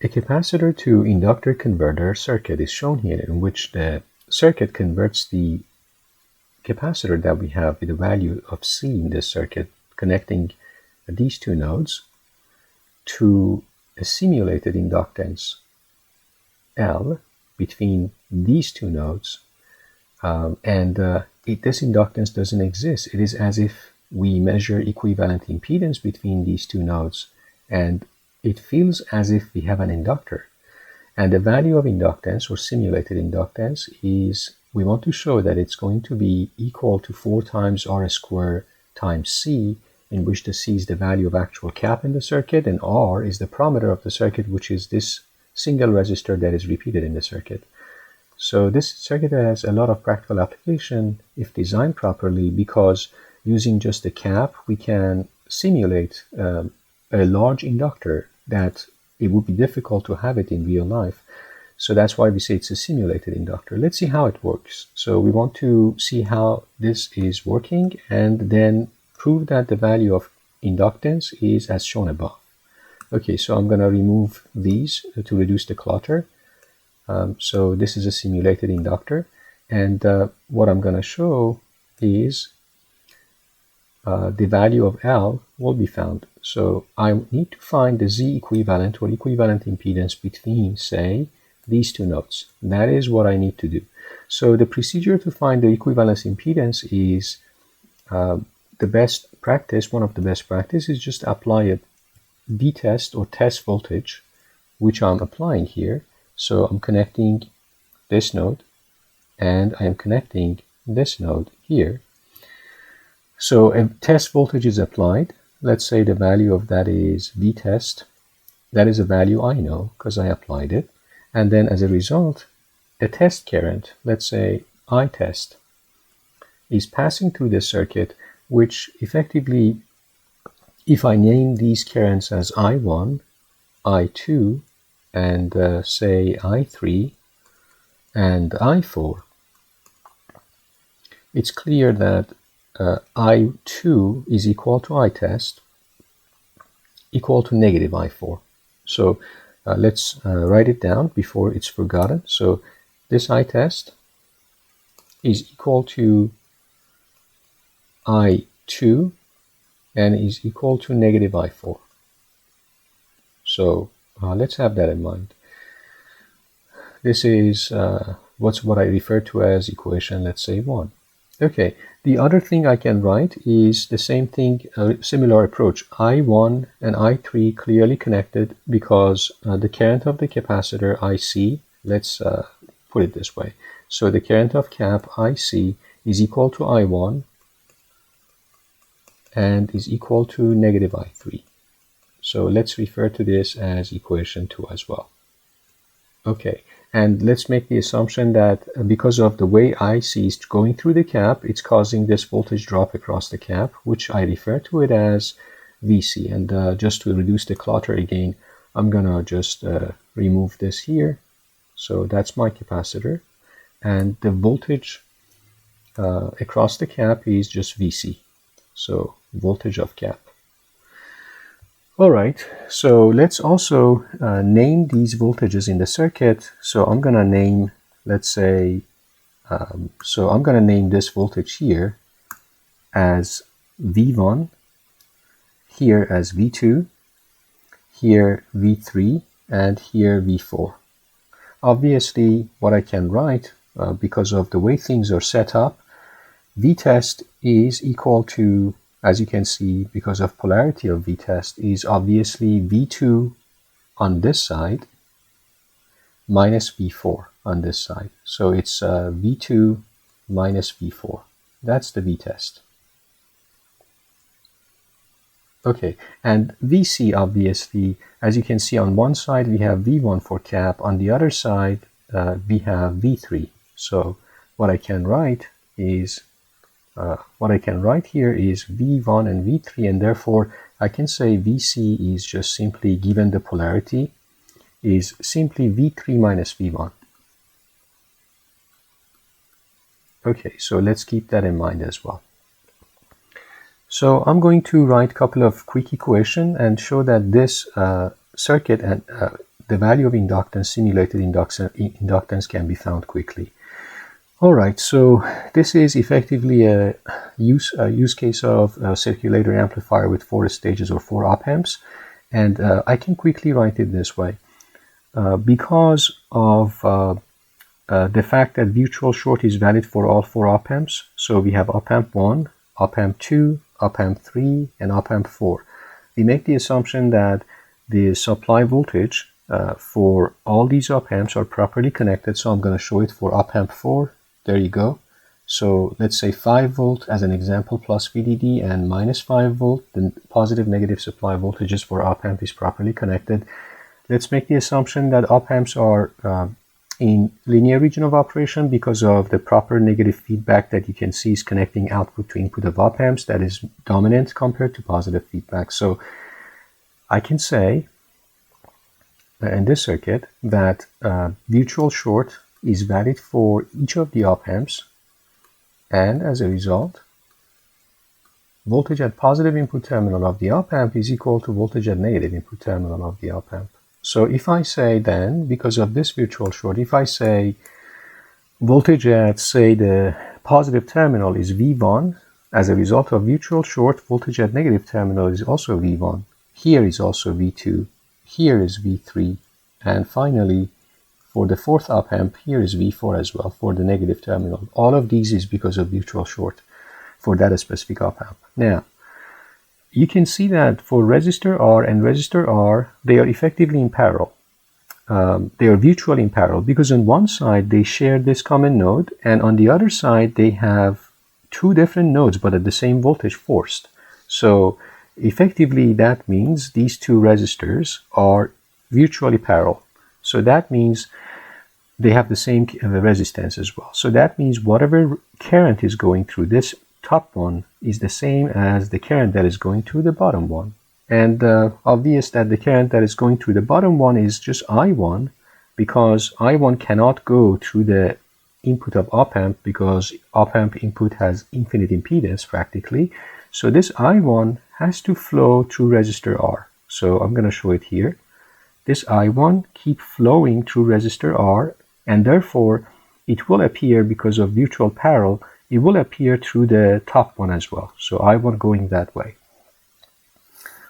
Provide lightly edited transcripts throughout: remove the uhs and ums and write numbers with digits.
A capacitor to inductor converter circuit is shown here, in which the circuit converts the capacitor that we have with a value of C in this circuit connecting these two nodes to a simulated inductance L between these two nodes, this inductance doesn't exist. It is as if we measure equivalent impedance between these two nodes, and it feels as if we have an inductor. And the value of inductance or simulated inductance is, we want to show that it's going to be equal to 4 times R squared times C, in which the C is the value of actual cap in the circuit, and R is the parameter of the circuit, which is this single resistor that is repeated in the circuit. So this circuit has a lot of practical application if designed properly, because using just the cap, we can simulate a large inductor that it would be difficult to have it in real life. So that's why we say it's a simulated inductor. Let's see how it works. So we want to see how this is working and then prove that the value of inductance is as shown above. Okay, so I'm going to remove these to reduce the clutter. So this is a simulated inductor, and what I'm going to show is the value of L will be found. So I need to find the Z equivalent or equivalent impedance between, say, these two nodes. That is what I need to do. So the procedure to find the equivalence impedance is the best practice. One of the best practice is just apply a Vtest or test voltage, which I'm applying here. So I'm connecting this node and I am connecting this node here. So a test voltage is applied. Let's say the value of that is Vtest. That is a value I know because I applied it. And then as a result, a test current, let's say Itest, is passing through the circuit, which effectively, if I name these currents as I1, I2, and say I3 and I4, it's clear that I2 is equal to Itest equal to negative I4. So let's write it down before it's forgotten. So this Itest is equal to I2 and is equal to negative I4. So let's have that in mind. This is what I refer to as equation, let's say 1. Okay, the other thing I can write is the same thing, similar approach. I1 and I3 clearly connected because the current of the capacitor IC, let's put it this way. So the current of cap IC is equal to I1 and is equal to negative I3. So let's refer to this as equation 2 as well. Okay, and let's make the assumption that because of the way IC is going through the cap, it's causing this voltage drop across the cap, which I refer to it as VC. And just to reduce the clutter again, I'm gonna just remove this here. So that's my capacitor. And the voltage across the cap is just VC. So voltage of cap. All right, so let's also name these voltages in the circuit. So I'm going to name, let's say, so I'm going to name this voltage here as V1, here as V2, here V3, and here V4. Obviously, what I can write, because of the way things are set up, Vtest is equal to, as you can see, because of polarity of Vtest, is obviously V2 on this side minus V4 on this side. So it's V2 minus V4. That's the Vtest. Okay, and VC, obviously, as you can see, on one side we have V1 for cap, on the other side we have V3. So what I can write is here is V1 and V3, and therefore I can say VC is just simply, given the polarity, is simply V3 minus V1. Okay, so let's keep that in mind as well. So I'm going to write a couple of quick equations and show that this circuit and the value of inductance, simulated inductance can be found quickly. All right, so this is effectively a use case of a circulator amplifier with 4 stages or 4 op-amps, and I can quickly write it this way. Because of the fact that virtual short is valid for all 4 op-amps, so we have op-amp 1, op-amp 2, op-amp 3, and op-amp 4. We make the assumption that the supply voltage for all these op-amps are properly connected, so I'm going to show it for op-amp 4. There you go. So let's say 5 volt as an example plus VDD and minus 5 volt. The positive negative supply voltages for op-amp is properly connected. Let's make the assumption that op-amps are in linear region of operation because of the proper negative feedback that you can see is connecting output to input of op-amps that is dominant compared to positive feedback. So I can say in this circuit that virtual short is valid for each of the op-amps, and as a result, voltage at positive input terminal of the op-amp is equal to voltage at negative input terminal of the op-amp. So if I say then, because of this virtual short, if I say voltage at, say, the positive terminal is V1, as a result of virtual short, voltage at negative terminal is also V1. Here is also V2. Here is V3. And finally, for the 4th op-amp, here is V4 as well for the negative terminal. All of these is because of virtual short for that specific op-amp. Now, you can see that for resistor R and resistor R, they are effectively in parallel. They are virtually in parallel because on one side they share this common node, and on the other side they have 2 different nodes but at the same voltage forced. So effectively that means these 2 resistors are virtually parallel. So that means they have the same resistance as well. So that means whatever current is going through this top one is the same as the current that is going through the bottom one. And obvious that the current that is going through the bottom one is just I1, because I1 cannot go through the input of op-amp because op-amp input has infinite impedance practically. So this I1 has to flow through resistor R. So I'm going to show it here. This I1 keep flowing through resistor R, and therefore it will appear, because of virtual parallel, it will appear through the top one as well. So I1 going that way.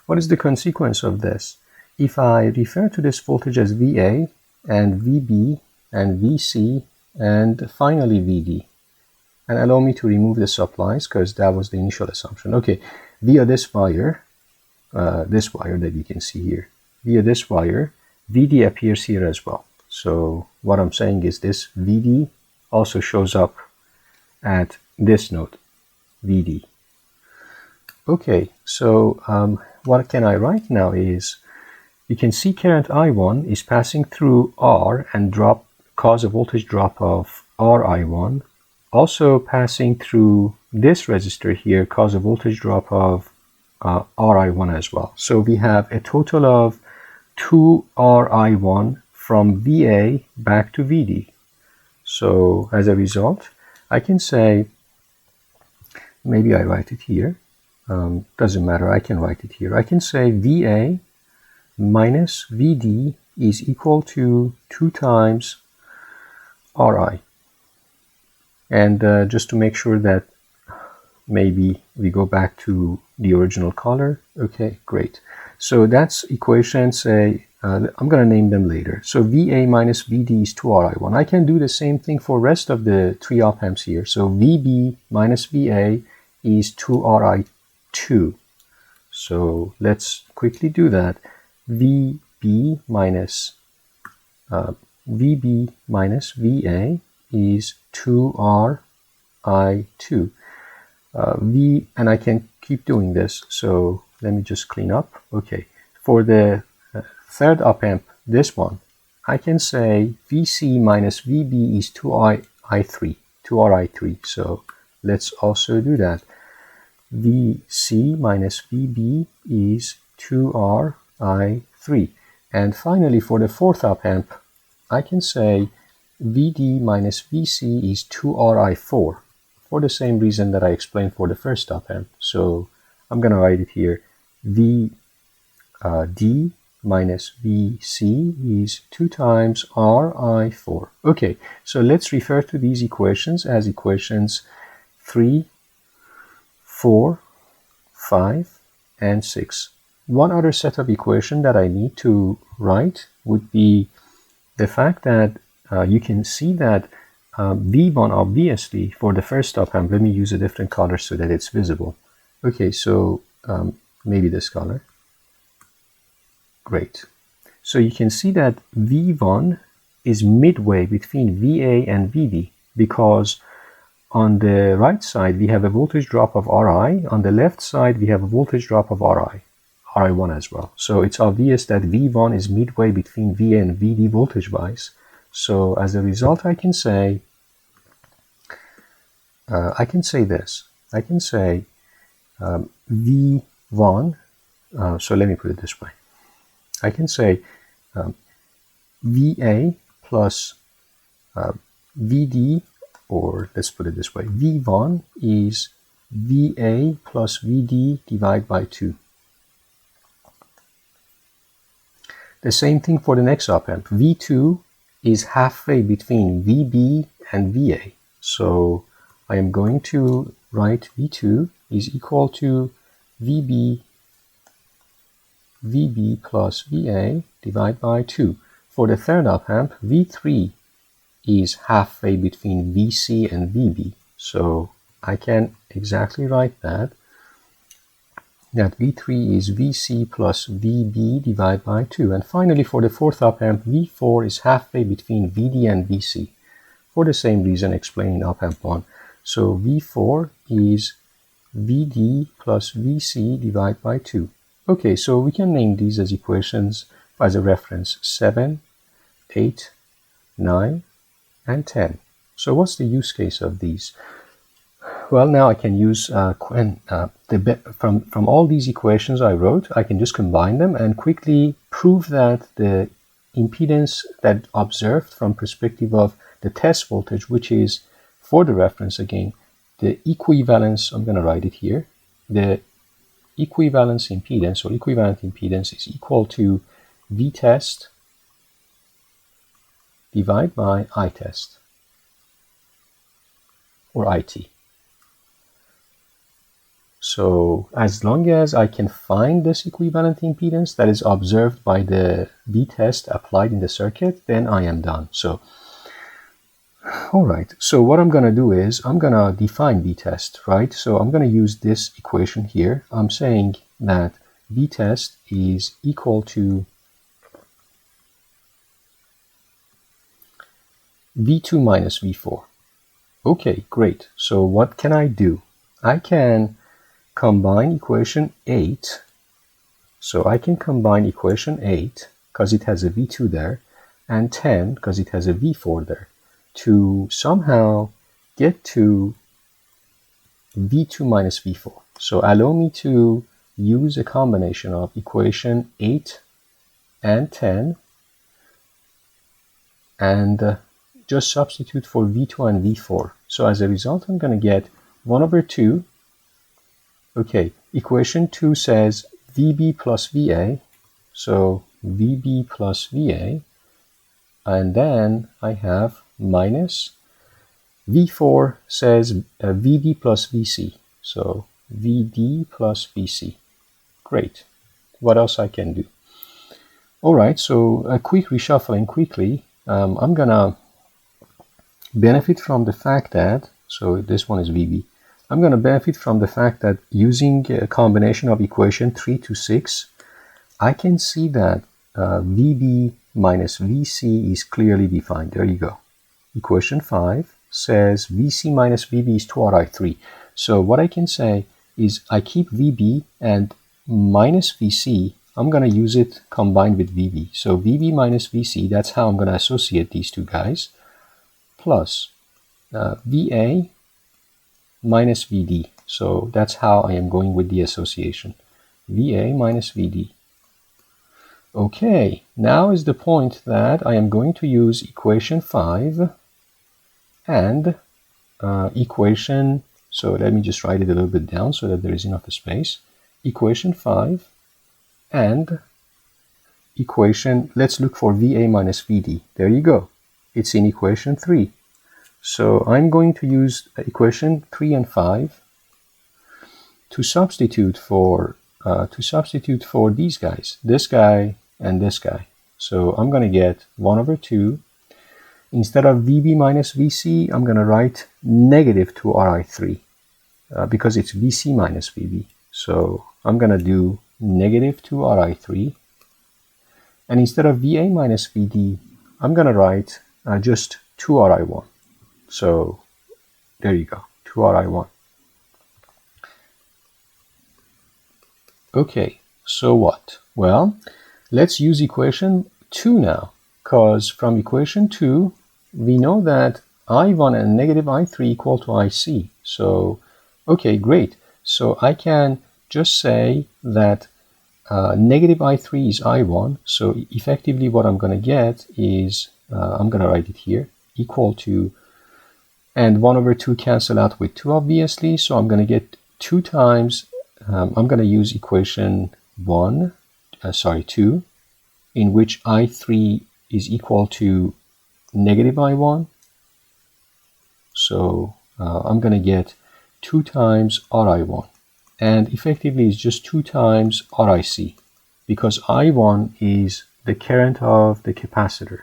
What is the consequence of this? If I refer to this voltage as VA and VB and VC and finally VD, and allow me to remove the supplies because that was the initial assumption. Okay, via this wire that you can see here, via this wire, VD appears here as well. So what I'm saying is this VD also shows up at this node, VD. Okay, so what can I write now is, you can see current I1 is passing through R and cause a voltage drop of RI1. Also passing through this resistor here, cause a voltage drop of RI1 as well. So we have a total of 2 RI1 from VA back to VD. So as a result, I can say, maybe I write it here, doesn't matter, I can write it here. I can say VA minus VD is equal to 2 times RI. And just to make sure that maybe we go back to the original color. Okay, great. So that's equation, say, I'm going to name them later. So VA minus VD is 2RI1. I can do the same thing for rest of the 3 op-amps here. So VB minus VA is 2RI2. So let's quickly do that. VB minus VA is 2RI2. And I can keep doing this, so let me just clean up. Okay, for the 3rd op-amp, this one, I can say VC minus VB is 2RI3. So let's also do that. VC minus VB is 2RI3. And finally, for the 4th op-amp, I can say VD minus VC is 2RI4 for the same reason that I explained for the 1st op-amp. So I'm going to write it here. VD minus VC is 2 times RI4. Okay, so let's refer to these equations as equations 3, 4, 5, and 6. One other set of equation that I need to write would be the fact that you can see that V1 obviously for the first op-amp, let me use a different color so that it's visible. Okay, so maybe this color. Great. So you can see that V1 is midway between VA and VD because on the right side we have a voltage drop of Ri, on the left side we have a voltage drop of Ri1 as well. So it's obvious that V1 is midway between VA and VD voltage wise. So as a result I can say this. I can say V1, so let me put it this way. I can say VA plus VD, or let's put it this way, V1 is VA plus VD divided by 2. The same thing for the next op-amp. V2 is halfway between VB and VA. So I am going to write V2 is equal to VB plus VA divided by 2. For the third op-amp, V3 is halfway between VC and VB. So I can exactly write that V3 is VC plus VB divided by 2. And finally, for the fourth op-amp, V4 is halfway between VD and VC, for the same reason explained in op-amp 1. So V4 is VD plus VC divided by 2. Okay, so we can name these as equations as a reference 7, 8, 9, and 10. So what's the use case of these? Well, now I can use from all these equations I wrote, I can just combine them and quickly prove that the impedance that observed from perspective of the test voltage, which is for the reference again, the equivalence, I'm going to write it here, the equivalence impedance or equivalent impedance is equal to Vtest divided by Itest or IT. So as long as I can find this equivalent impedance that is observed by the Vtest applied in the circuit, then I am done. So, all right. So what I'm going to do is I'm going to define Vtest, right? So I'm going to use this equation here. I'm saying that Vtest is equal to V2 minus V4. Okay, great. So what can I do? I can combine equation 8. So I can combine equation 8 because it has a V2 there and 10 because it has a V4 there to somehow get to V2 minus V4. So allow me to use a combination of equation 8 and 10 and just substitute for V2 and V4. So as a result, I'm going to get 1 over 2. Okay, equation 2 says VB plus VA. So VB plus VA. And then I have minus V4 says VD plus VC. So VD plus VC. Great. What else I can do? All right, so a quick reshuffling quickly. I'm going to benefit from the fact that, so this one is VB. I'm going to benefit from the fact that using a combination of equation 3 to 6, I can see that VB minus VC is clearly defined. There you go. Equation 5 says VC minus VB is 2RI3. So what I can say is I keep VB and minus VC, I'm going to use it combined with VB. So VB minus VC, that's how I'm going to associate these two guys, plus VA minus VD. So that's how I am going with the association. VA minus VD. Okay, now is the point that I am going to use equation 5 and equation, so let me just write it a little bit down so that there is enough space. Equation 5 and equation, let's look for VA minus VD. There you go. It's in equation 3. So I'm going to use equation 3 and 5 to substitute for these guys, this guy and this guy. So I'm going to get 1 over 2. Instead of VB minus VC, I'm going to write negative 2RI3 because it's VC minus VB. So I'm going to do negative 2RI3. And instead of VA minus VD, I'm going to write just 2RI1. So there you go, 2RI1. Okay, so what? Well, let's use equation 2 now, because from equation 2, we know that I1 and negative I3 equal to IC. So, okay, great. So I can just say that negative I3 is I1. So effectively what I'm going to get is, I'm going to write it here, equal to, and 1 over 2 cancel out with 2 obviously. So I'm going to get 2 times, I'm going to use equation 2, in which I3 is equal to negative I1. So I'm going to get 2 times RI1. And effectively it's just 2 times RIC, because I1 is the current of the capacitor.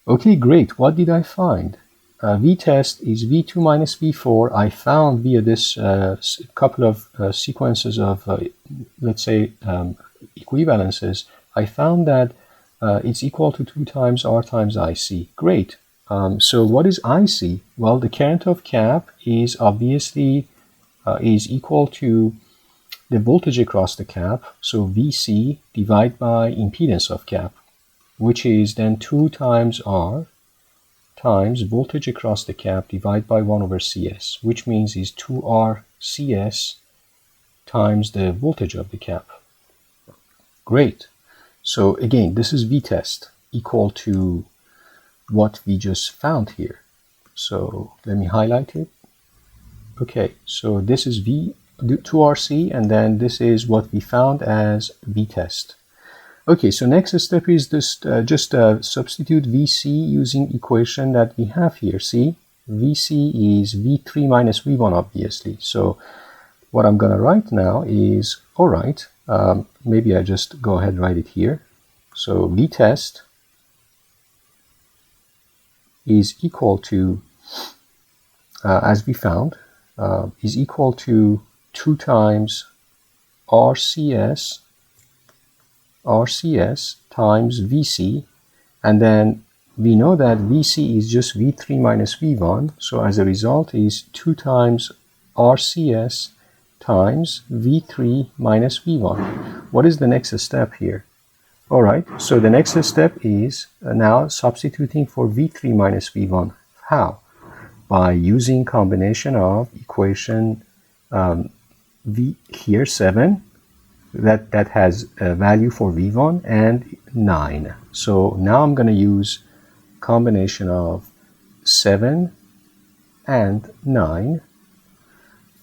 Okay, great. What did I find? Vtest is V2 minus V4. I found via this couple of sequences of, let's say, equivalences, I found that it's equal to 2 times R times IC. Great. So what is IC? Well, the current of cap is obviously is equal to the voltage across the cap, so VC divided by impedance of cap, which is then 2 times R times voltage across the cap divided by 1 over CS, which means is 2R CS times the voltage of the cap. Great. So again, this is Vtest equal to what we just found here. So let me highlight it. Okay, so this is V2RC, and then this is what we found as Vtest. Okay, so next step is this, just substitute VC using equation that we have here. See, VC is V3 minus V1 obviously. So what I'm going to write now is, all right, maybe I just go ahead and write it here. So Vtest is equal to, as we found, is equal to 2 times RCS times VC, and then we know that VC is just V3 minus V1, so as a result is 2 times RCS times V3 minus V1. What is the next step here? All right, so the next step is now substituting for V3 minus V1. How? By using combination of equation V here 7, that has a value for V1, and 9. So now I'm going to use combination of 7 and 9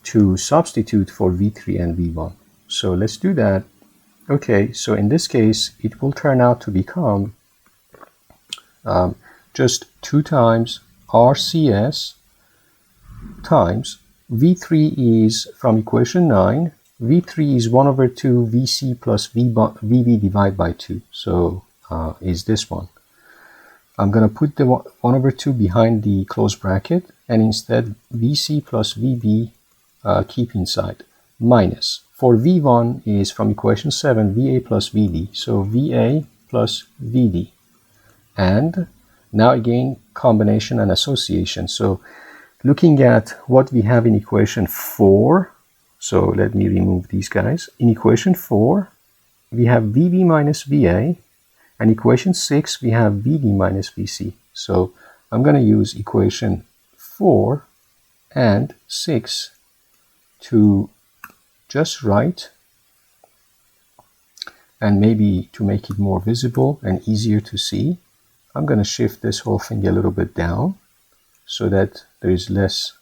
to substitute for V3 and V1. So let's do that. Okay, so in this case, it will turn out to become just 2 times RCS times V3 is from equation 9. V3 is 1 over 2 VC plus VB divided by 2. So is this one. I'm going to put the 1 over 2 behind the closed bracket, and instead VC plus VB keep inside. Minus. For V1 is from equation 7, VA plus VD. So VA plus VD. And now again, combination and association. So looking at what we have in equation 4, so let me remove these guys. In equation 4, we have VB minus VA, and equation 6, we have VD minus VC. So I'm going to use equation 4 and 6 to just write, and maybe to make it more visible and easier to see, I'm going to shift this whole thing a little bit down so that there is less,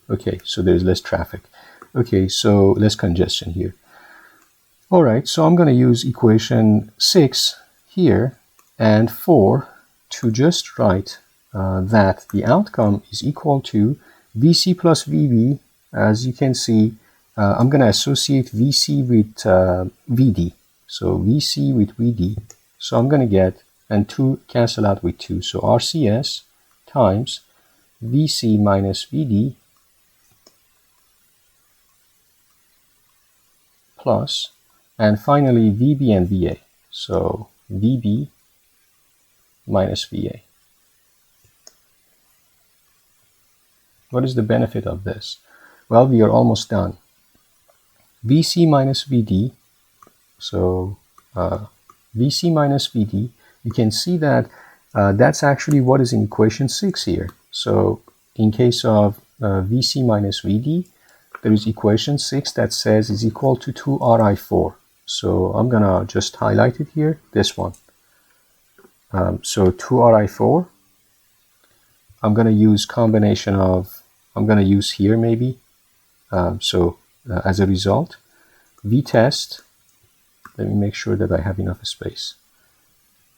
okay, so there is less traffic. Okay, so less congestion here. All right, so I'm going to use equation 6 here and 4 to just write that the outcome is equal to VC plus VB. As you can see, I'm going to associate VC with VD. So VC with VD. So I'm going to get, and 2 cancel out with 2. So RCS times VC minus VD plus, and finally VB and VA. So VB minus VA. What is the benefit of this? Well, we are almost done. VC minus VD, so VC minus VD, you can see that that's actually what is in equation 6 here. So in case of VC minus VD, there is equation 6 that says is equal to 2RI4. So I'm going to just highlight it here, this one. So 2RI4, I'm going to use combination of, I'm going to use here maybe. As a result, Vtest, let me make sure that I have enough space.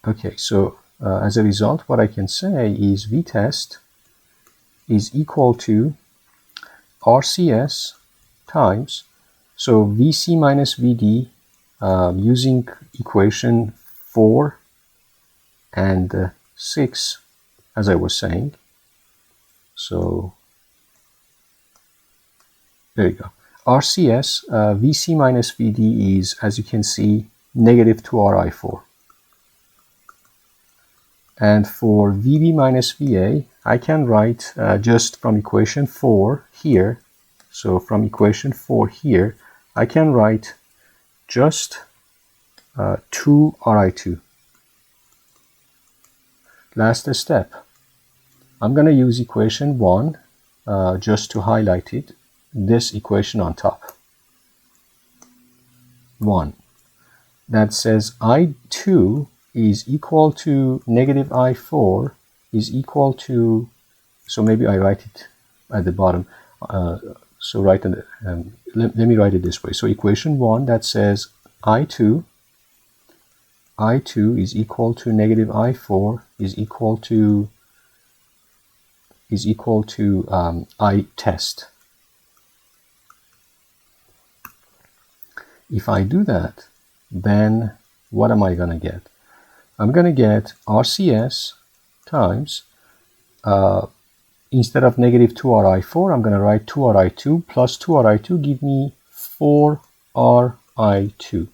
Okay, so as a result, what I can say is Vtest is equal to RCS times, so VC minus VD, using equation 4 and 6, as I was saying. So there you go. RCS, VC minus VD is, as you can see, negative 2RI4. And for VB minus VA, I can write just from equation 4 here. So from equation 4 here, I can write just 2RI2. Last step. I'm going to use equation 1 just to highlight it. This equation on top. 1. That says I2 is equal to negative I4 is equal to, so maybe I write it at the bottom. So let me write it this way. So equation 1 that says I2 is equal to negative I4 is equal to Itest. If I do that, then what am I going to get? I'm going to get RCS times, instead of negative 2RI4, I'm going to write 2RI2 plus 2RI2 give me 4RI2.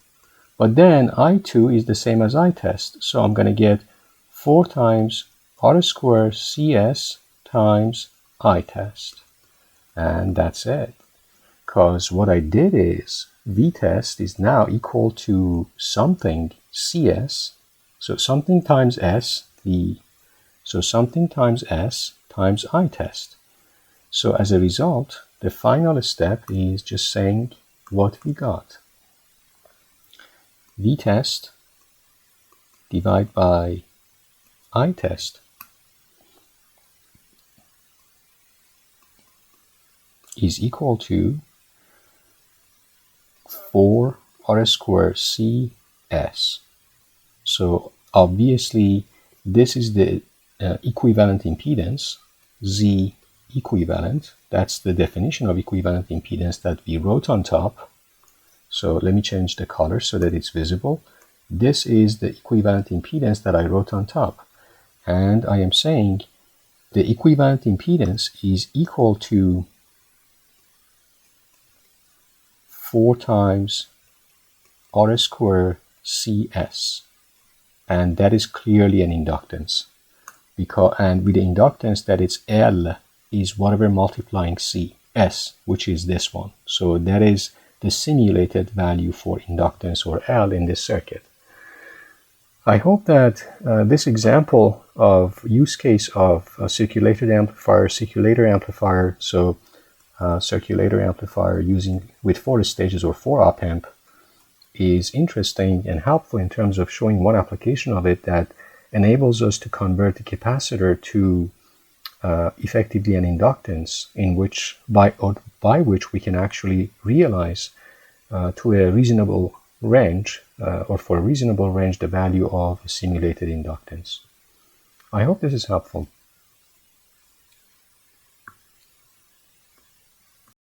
But then I2 is the same as Itest, so I'm going to get 4 times R squared CS times Itest. And that's it. Because what I did is, Vtest is now equal to something CS, so something times S, so something times S times Itest. So as a result, the final step is just saying what we got. Vtest divided by Itest is equal to 4 R squared CS. So obviously this is the equivalent impedance, Z equivalent. That's the definition of equivalent impedance that we wrote on top. So let me change the color so that it's visible. This is the equivalent impedance that I wrote on top. And I am saying the equivalent impedance is equal to 4 times R squared CS. And that is clearly an inductance. And with the inductance that it's L is whatever multiplying C, S, which is this one. So that is the simulated value for inductance or L in this circuit. I hope that this example of use case of a circulator amplifier, circulator amplifier using with 4 stages or 4 op amp is interesting and helpful in terms of showing one application of it that enables us to convert the capacitor to effectively an inductance in which by which we can actually realize to a reasonable range, or for a reasonable range, the value of simulated inductance. I hope this is helpful.